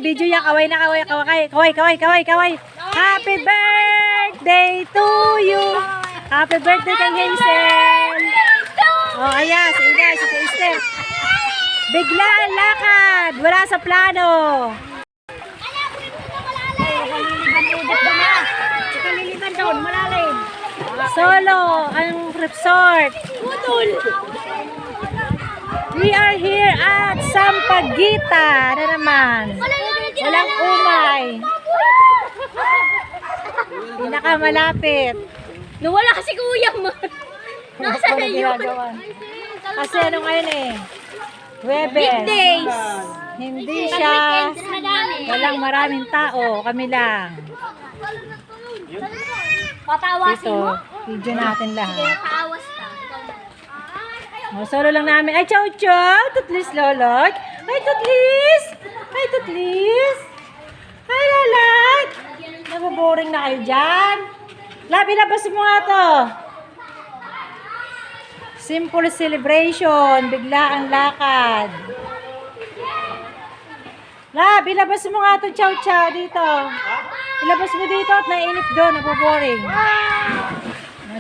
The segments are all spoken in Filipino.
Video yan. Kaway na kaway. Kaway. Happy birthday to you. Happy birthday kay Hazel. Oh, ayan. Si Inay, si Esther. Bigla ang lakad. Wala sa plano. Kaliliban doon, malalim. Solo ang resort. We are here at Sampaguita na naman. Walang umay. Pinakamalapit. Nawala kasi kuya mo. Nasa na yun? Kasi ano ngayon eh? Webes. Weekdays. Hindi siya. Walang maraming tao. Kami lang. Patawasin Dito, mo? video natin lahat. Patawas ka. Oh, solo lang namin. Ay, chow chow. Tutlis lolot. Ay, tutlis. Ay, tutlis. Ay, lalat. Nababoring na kayo dyan. Labi, labas mo nga to. Simple celebration. Bigla ang lakad. Labi, labas mo nga to, chow chow, dito. Ilabas mo dito at nainip doon. Nababoring.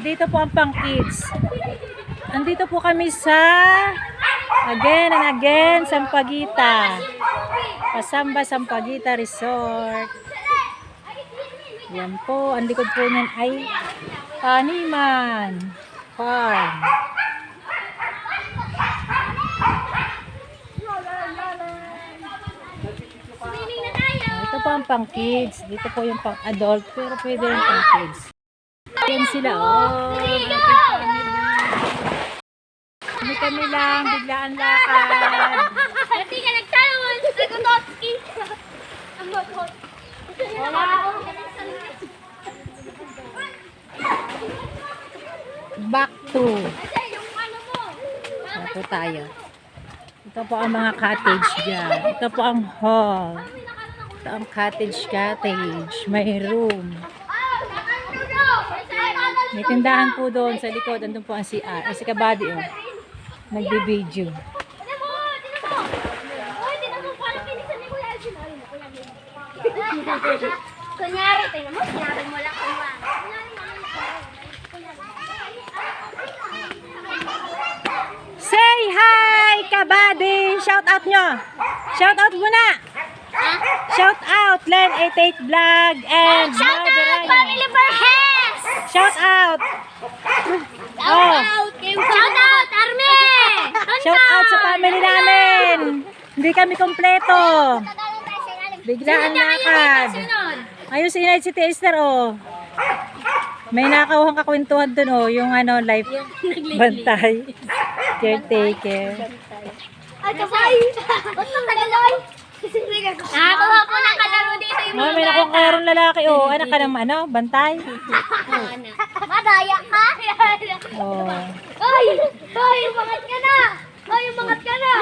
Dito po ang pang kids. Andito po kami sa again and again Sampaguita. Pasamba Sampaguita Resort. Yan po, ang likod po niyan ay taniman farm. Ito po ang pang kids. Dito po yung pang adult, pero pwede rin pang kids. Yan sila, oh. Kami lang, bigla ang lakad. Hindi ka nagtanong. Nagutotski. Wala ako. Back to. Ito tayo. Ito po ang mga cottage dyan. Ito po ang hall. Ito ang cottage. May room. May tindahan po doon sa likod. Andun po ang CR. Si Kabady, oh. Nagbe-video. Kunyari, tingnan mo, sinabi mo lang kung Say hi, Kabady! Shout out nyo! Shout out muna! Shout out, Len 88 Vlog and shout out, Family Verhes! Shout out! Shout out, shout out, Arme! Shout out sa family namin! Hindi kami kompleto. Bigla ang lakad. Ayun si Inay, si Esther, oh. May nakawang kakwentuhan dun, oh. Yung ano, life bantay. Caretaker. Ay, kabay! Ba't ang tagaloy? Nakakuha po ng kalaro dito yung Oh, may nakuha karong lalaki, oh. Anak ka ng ano, bantay. Madaya ka? Oh. Ay! Ay! Umangat ka na! Ay! Umangat ka na!